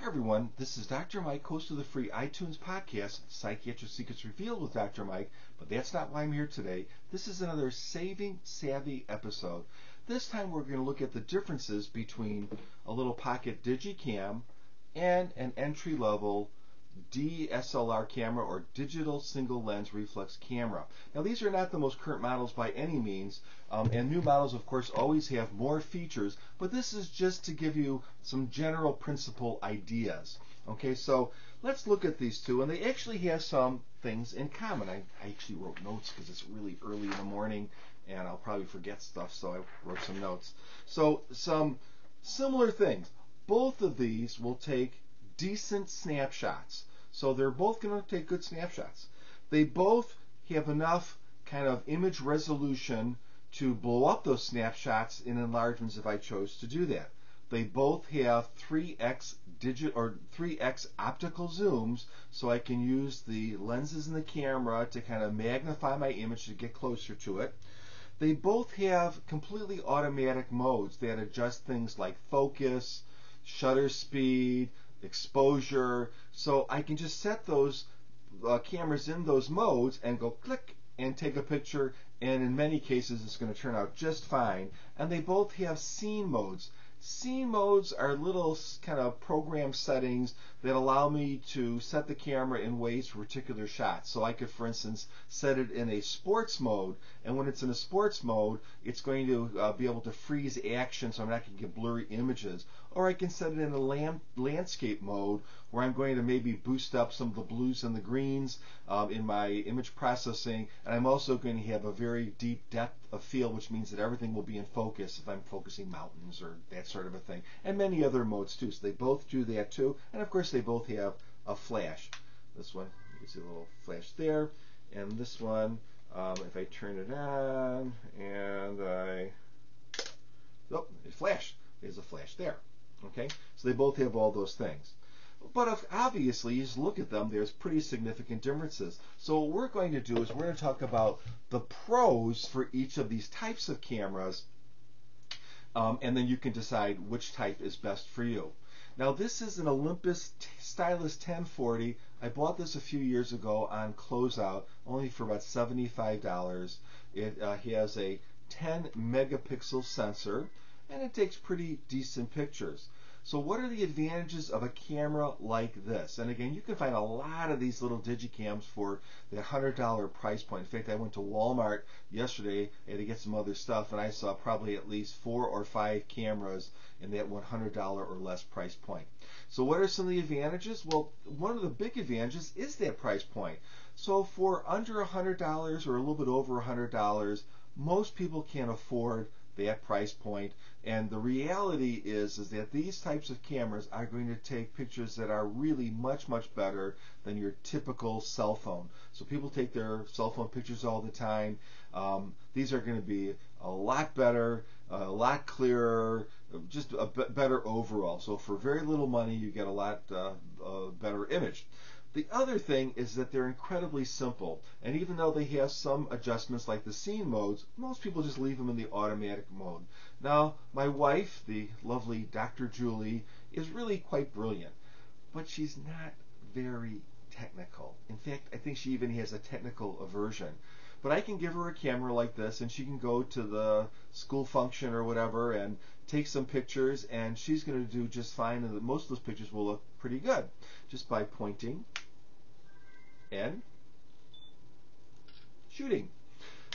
Hi everyone, this is Dr. Mike, host of the free iTunes podcast, Psychiatric Secrets Revealed with Dr. Mike, but that's not why I'm here today. This is another Saving Savvy episode. This time we're going to look at the differences between a little pocket digicam and an entry-level DSLR camera or digital single lens reflex camera. Now these are not the most current models by any means, and new models of course always have more features, but this is just to give you some general principle ideas. Okay, so let's look at these two, and they actually have some things in common. I actually wrote notes because it's really early in the morning and I'll probably forget stuff, so I wrote some notes. So some similar things. Both of these will take decent snapshots. So they're both going to take good snapshots. They both have enough kind of image resolution to blow up those snapshots in enlargements if I chose to do that. They both have 3x optical zooms, so I can use the lenses in the camera to kind of magnify my image to get closer to it. They both have completely automatic modes that adjust things like focus, shutter speed, exposure, so I can just set those cameras in those modes and go click and take a picture, and in many cases it's going to turn out just fine. And they both have scene modes. Scene modes are little kind of program settings that allow me to set the camera in ways for particular shots. So I could, for instance, set it in a sports mode, and when it's in a sports mode, it's going to be able to freeze action so I'm not going to get blurry images. Or I can set it in a landscape mode where I'm going to maybe boost up some of the blues and the greens in my image processing, and I'm also going to have a very deep depth of field, which means that everything will be in focus if I'm focusing mountains or that sort of a thing, and many other modes too. So they both do that too, and of course they both have a flash. This one, you can see a little flash there, and this one, if I turn it on and it flashed. There's a flash there. Okay, so they both have all those things. But obviously, as you look at them, there's pretty significant differences. So what we're going to do is we're going to talk about the pros for each of these types of cameras, and then you can decide which type is best for you. Now this is an Olympus Stylus 1040. I bought this a few years ago on closeout, only for about $75. It has a 10 megapixel sensor, and it takes pretty decent pictures. So what are the advantages of a camera like this? And again, you can find a lot of these little digicams for the $100 price point. In fact, I went to Walmart yesterday to get some other stuff, and I saw probably at least 4 or 5 cameras in that $100 or less price point. So what are some of the advantages? Well, one of the big advantages is that price point. So for under $100 or a little bit over $100, most people can't afford that price point, and the reality is that these types of cameras are going to take pictures that are really much better than your typical cell phone. So people take their cell phone pictures all the time. These are going to be a lot better, a lot clearer, just a better overall. So for very little money you get a lot better image. The other thing is that they're incredibly simple, and even though they have some adjustments like the scene modes, most people just leave them in the automatic mode. Now, my wife, the lovely Dr. Julie, is really quite brilliant, but she's not very technical. In fact, I think she even has a technical aversion. But I can give her a camera like this, and she can go to the school function or whatever and take some pictures, and she's going to do just fine, and most of those pictures will look pretty good just by pointing and shooting,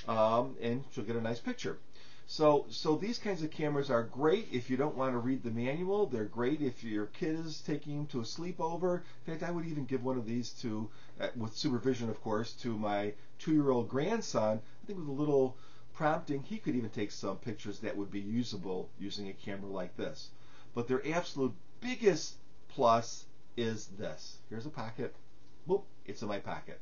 and she'll get a nice picture. So these kinds of cameras are great if you don't want to read the manual. They're great if your kid is taking them to a sleepover. In fact, I would even give one of these to, with supervision of course, to my 2-year-old grandson. I think with a little prompting, he could even take some pictures that would be usable using a camera like this. But their absolute biggest plus is this. Here's a pocket. Boop, it's in my pocket.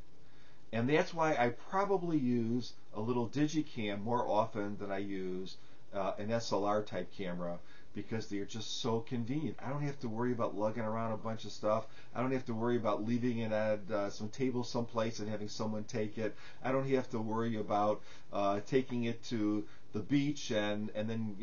And that's why I probably use a little digicam more often than I use an SLR type camera, because they're just so convenient. I don't have to worry about lugging around a bunch of stuff. I don't have to worry about leaving it at some table someplace and having someone take it. I don't have to worry about taking it to the beach and then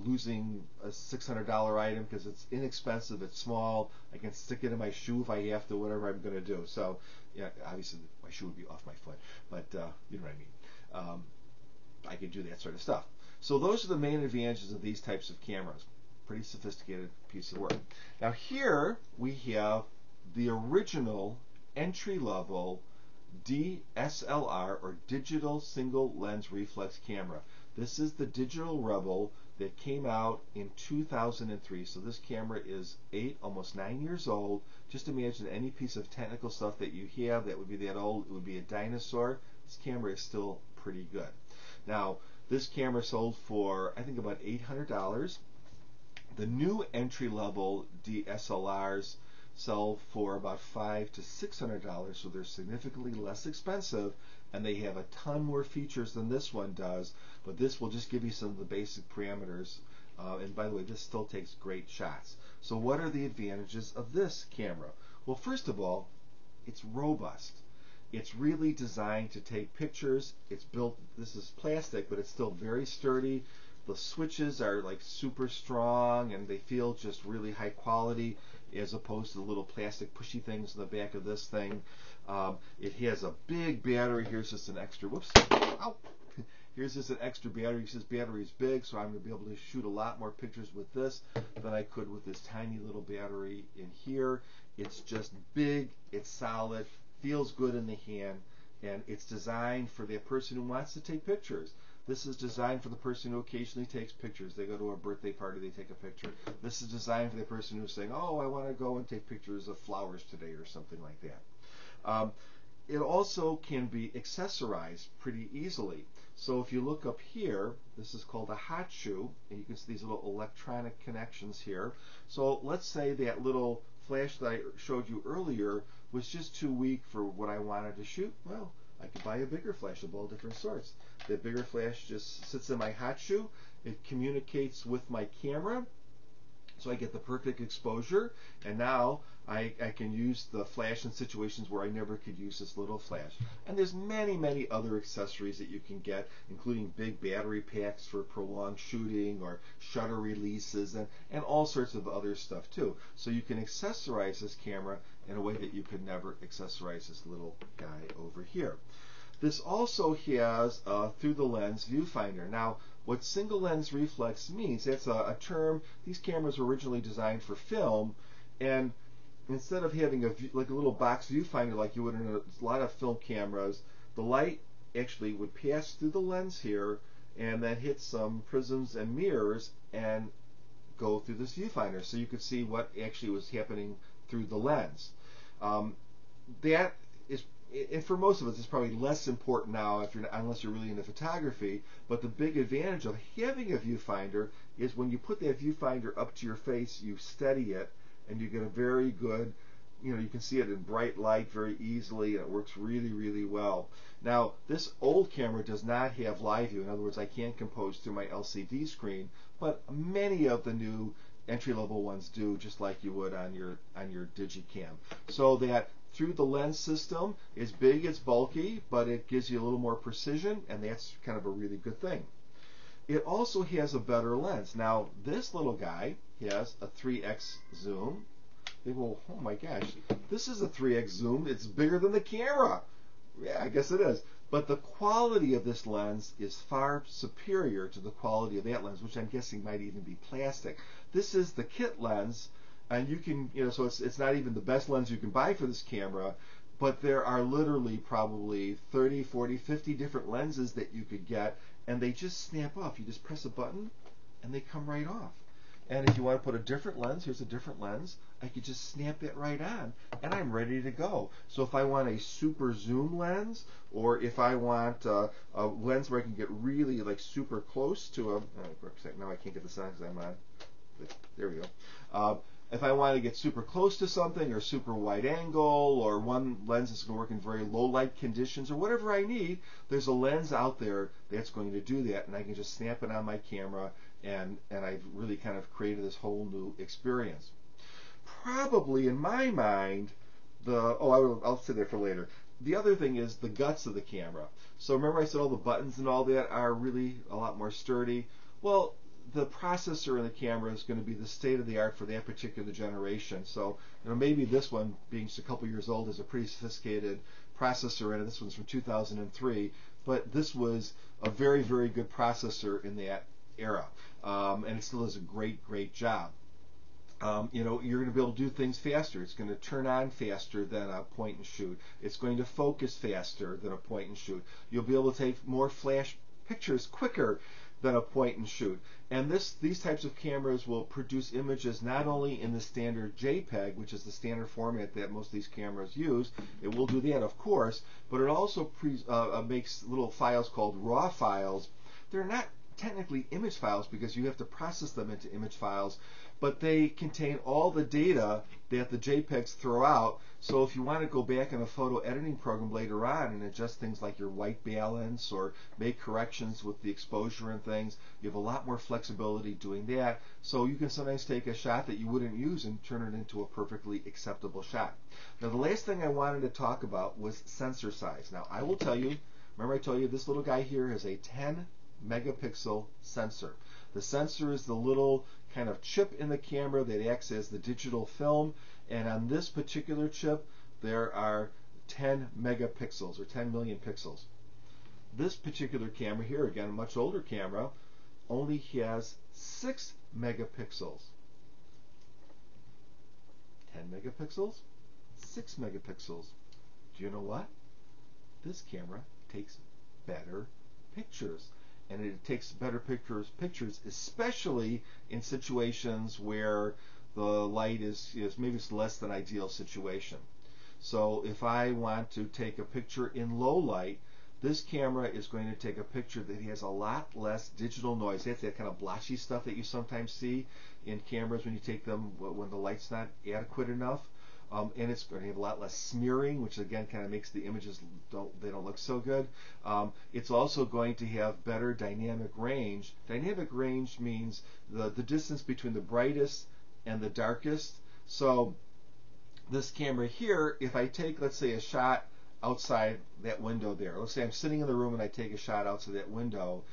losing a $600 item because it's inexpensive, it's small. I can stick it in my shoe if I have to, whatever I'm going to do. So yeah, obviously my shoe would be off my foot, but you know what I mean. I can do that sort of stuff. So those are the main advantages of these types of cameras. Pretty sophisticated piece of work. Now here we have the original entry-level DSLR, or digital single lens reflex camera. This is the digital Rebel that came out in 2003. So this camera is 8, almost 9 years old. Just imagine any piece of technical stuff that you have that would be that old, it would be a dinosaur. This camera is still pretty good. Now, this camera sold for, I think, about $800. The new entry-level DSLRs sell for about $500 to $600, so they're significantly less expensive, and they have a ton more features than this one does, but this will just give you some of the basic parameters. And by the way, this still takes great shots. So what are the advantages of this camera? Well, first of all, it's robust. It's really designed to take pictures. It's built, this is plastic, but it's still very sturdy. The switches are like super strong and they feel just really high quality as opposed to the little plastic pushy things in the back of this thing. It has a big battery. Here's just an extra, whoops, ow. Here's just an extra battery. This battery is big, so I'm going to be able to shoot a lot more pictures with this than I could with this tiny little battery in here. It's just big, it's solid, feels good in the hand, and it's designed for the person who wants to take pictures. This is designed for the person who occasionally takes pictures. They go to a birthday party, they take a picture. This is designed for the person who's saying, oh, I want to go and take pictures of flowers today or something like that. It also can be accessorized pretty easily. So if you look up here, this is called a hot shoe, and you can see these little electronic connections here. So let's say that little flash that I showed you earlier was just too weak for what I wanted to shoot. Well, I could buy a bigger flash of all different sorts. The bigger flash just sits in my hot shoe. It communicates with my camera, so I get the perfect exposure, and now I can use the flash in situations where I never could use this little flash. And there's many, many other accessories that you can get, including big battery packs for prolonged shooting or shutter releases and all sorts of other stuff too. So you can accessorize this camera in a way that you could never accessorize this little guy over here. This also has through the lens viewfinder. Now, what single lens reflex means, that's a term. These cameras were originally designed for film, and instead of having like a little box viewfinder like you would in a lot of film cameras, the light actually would pass through the lens here and then hit some prisms and mirrors and go through this viewfinder, so you could see what actually was happening through the lens. That is, and for most of us, it's probably less important now unless you're really into photography. But the big advantage of having a viewfinder is when you put that viewfinder up to your face, you steady it, and you get a very good, you can see it in bright light very easily, and it works really, really well. Now, this old camera does not have live view. In other words, I can't compose through my LCD screen, but many of the new entry-level ones do, just like you would on your Digicam. So that through the lens system is big, it's bulky, but it gives you a little more precision, and that's kind of a really good thing. It also has a better lens. Now, this little guy has a 3x zoom. They go, oh my gosh, this is a 3x zoom. It's bigger than the camera. Yeah, I guess it is. But the quality of this lens is far superior to the quality of that lens, which I'm guessing might even be plastic. This is the kit lens, and you can, so it's not even the best lens you can buy for this camera, but there are literally probably 30, 40, 50 different lenses that you could get, and they just snap off. You just press a button, and they come right off. And if you want to put a different lens, here's a different lens, I could just snap it right on, and I'm ready to go. So if I want a super zoom lens, or if I want a lens where I can get really like super close to a, now I can't get this on because I'm on, there we go. If I want to get super close to something, or super wide angle, or one lens that's going to work in very low light conditions, or whatever I need, there's a lens out there that's going to do that, and I can just snap it on my camera, and I've really kind of created this whole new experience. Probably in my mind, I'll sit there for later. The other thing is the guts of the camera. So remember I said all the buttons and all that are really a lot more sturdy. Well, the processor in the camera is going to be the state of the art for that particular generation. So maybe this one, being just a couple years old, is a pretty sophisticated processor in it. This one's from 2003, but this was a very, very good processor in that era, and it still does a great job. You're going to be able to do things faster. It's going to turn on faster than a point and shoot. It's going to focus faster than a point and shoot. You'll be able to take more flash pictures quicker than a point and shoot. And these types of cameras will produce images not only in the standard JPEG, which is the standard format that most of these cameras use. It will do that, of course, but it also makes little files called RAW files. They're not technically image files because you have to process them into image files, but they contain all the data that the JPEGs throw out. So if you want to go back in a photo editing program later on and adjust things like your white balance or make corrections with the exposure and things, you have a lot more flexibility doing that. So you can sometimes take a shot that you wouldn't use and turn it into a perfectly acceptable shot. Now the last thing I wanted to talk about was sensor size. Now I will tell you, remember I told you this little guy here has a 10 megapixel sensor. The sensor is the little kind of chip in the camera that acts as the digital film, and on this particular chip there are 10 megapixels or 10 million pixels. This particular camera here, again a much older camera, only has 6 megapixels. 10 megapixels, 6 megapixels. Do you know what? This camera takes better pictures. And it takes better pictures, especially in situations where the light is maybe it's less than ideal situation. So if I want to take a picture in low light, this camera is going to take a picture that has a lot less digital noise. That's that kind of blotchy stuff that you sometimes see in cameras when you take them when the light's not adequate enough. And it's going to have a lot less smearing, which again kind of makes the images don't look so good. It's also going to have better dynamic range. Dynamic range means the distance between the brightest and the darkest. So this camera here, if I take, let's say, a shot outside that window there. Let's say I'm sitting in the room and I take a shot outside that window.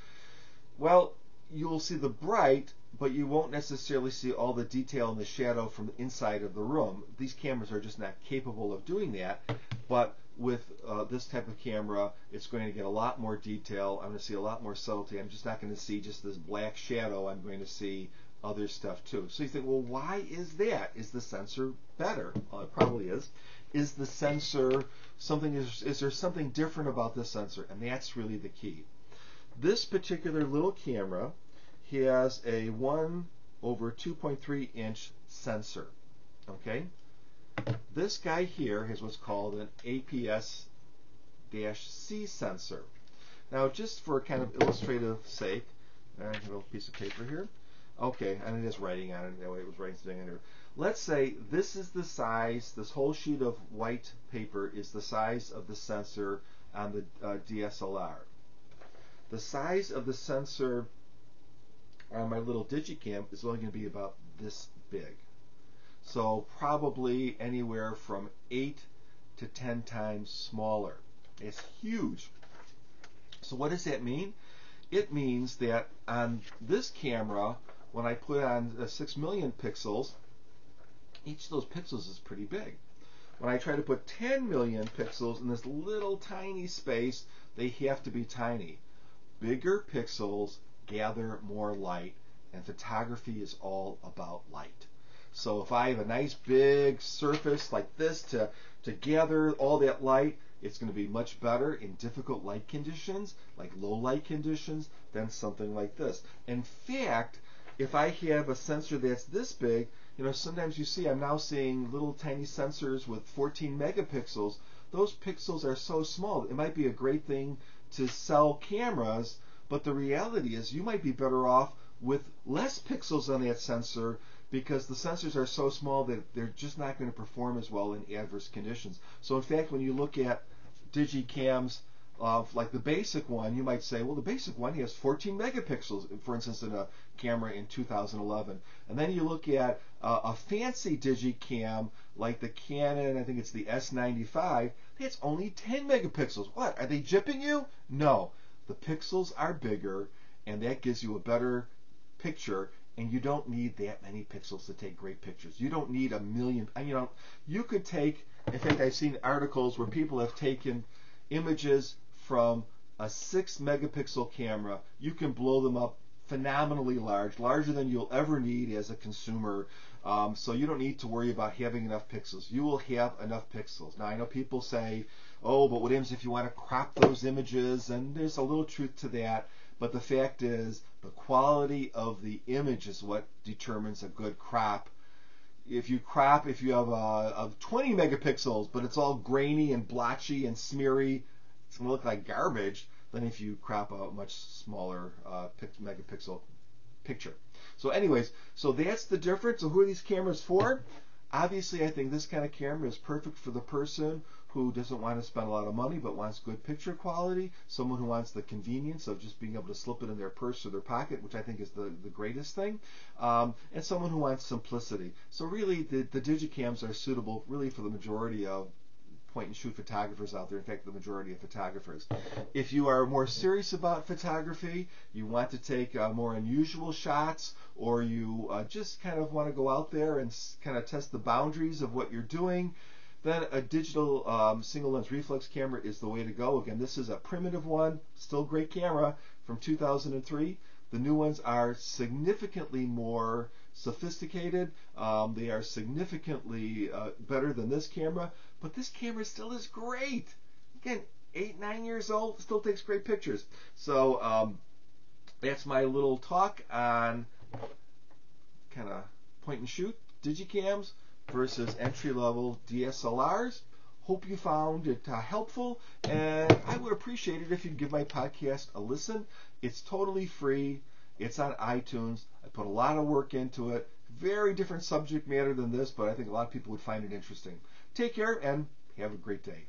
Well, you'll see the bright, but you won't necessarily see all the detail in the shadow from the inside of the room. These cameras are just not capable of doing that, but with this type of camera, it's going to get a lot more detail. I'm going to see a lot more subtlety. I'm just not going to see just this black shadow. I'm going to see other stuff too. So you think, well, why is that? Is the sensor better? Well, it probably is. Is the sensor something, is there something different about this sensor? And that's really the key. This particular little camera has a 1/2.3 inch sensor. Okay? This guy here has what's called an APS-C sensor. Now, just for kind of illustrative sake, I have a little piece of paper here. Okay, and it is writing on it. That way it was writing something in here. Let's say this is the size, this whole sheet of white paper is the size of the sensor on the DSLR. The size of the sensor on my little Digicam is only going to be about this big. So probably anywhere from 8 to 10 times smaller. It's huge. So what does that mean? It means that on this camera, when I put on 6 million pixels, each of those pixels is pretty big. When I try to put 10 million pixels in this little tiny space, they have to be tiny. Bigger pixels gather more light, and photography is all about light. So if I have a nice big surface like this to gather all that light, it's going to be much better in difficult light conditions, like low light conditions, than something like this. In fact, if I have a sensor that's this big, sometimes you see, I'm now seeing little tiny sensors with 14 megapixels. Those pixels are so small. It might be a great thing to sell cameras, but the reality is you might be better off with less pixels on that sensor because the sensors are so small that they're just not going to perform as well in adverse conditions. So in fact, when you look at Digicams like the basic one, you might say, well, the basic one has 14 megapixels, for instance, in a camera in 2011. And then you look at a fancy digicam like the Canon, I think it's the S95, it's only 10 megapixels. What, are they jipping you? No, the pixels are bigger, and that gives you a better picture, and you don't need that many pixels to take great pictures. You don't need a million. You could take, in fact, I've seen articles where people have taken images from a 6 megapixel camera. You can blow them up phenomenally large, larger than you'll ever need as a consumer. So you don't need to worry about having enough pixels. You will have enough pixels. Now, I know people say, oh, but what happens if you want to crop those images? And there's a little truth to that. But the fact is, the quality of the image is what determines a good crop. If you have a 20 megapixels, but it's all grainy and blotchy and smeary, it's going to look like garbage than if you crop a much smaller megapixel picture. So anyways, so that's the difference. So who are these cameras for? Obviously, I think this kind of camera is perfect for the person who doesn't want to spend a lot of money but wants good picture quality, someone who wants the convenience of just being able to slip it in their purse or their pocket, which I think is the greatest thing, and someone who wants simplicity. So really, the digicams are suitable really for the majority of point-and-shoot photographers out there, in fact, the majority of photographers. If you are more serious about photography, you want to take more unusual shots, or you just kind of want to go out there and kind of test the boundaries of what you're doing, then a digital single lens reflex camera is the way to go. Again, this is a primitive one, still great camera from 2003. The new ones are significantly more sophisticated. They are significantly better than this camera, but this camera still is great. Again, 8-9 years old, still takes great pictures. So that's my little talk on kind of point and shoot digicams versus entry-level DSLRs. Hope you found it helpful, and I would appreciate it if you'd give my podcast a listen. It's totally free. It's on iTunes. I put a lot of work into it. Very different subject matter than this, but I think a lot of people would find it interesting. Take care and have a great day.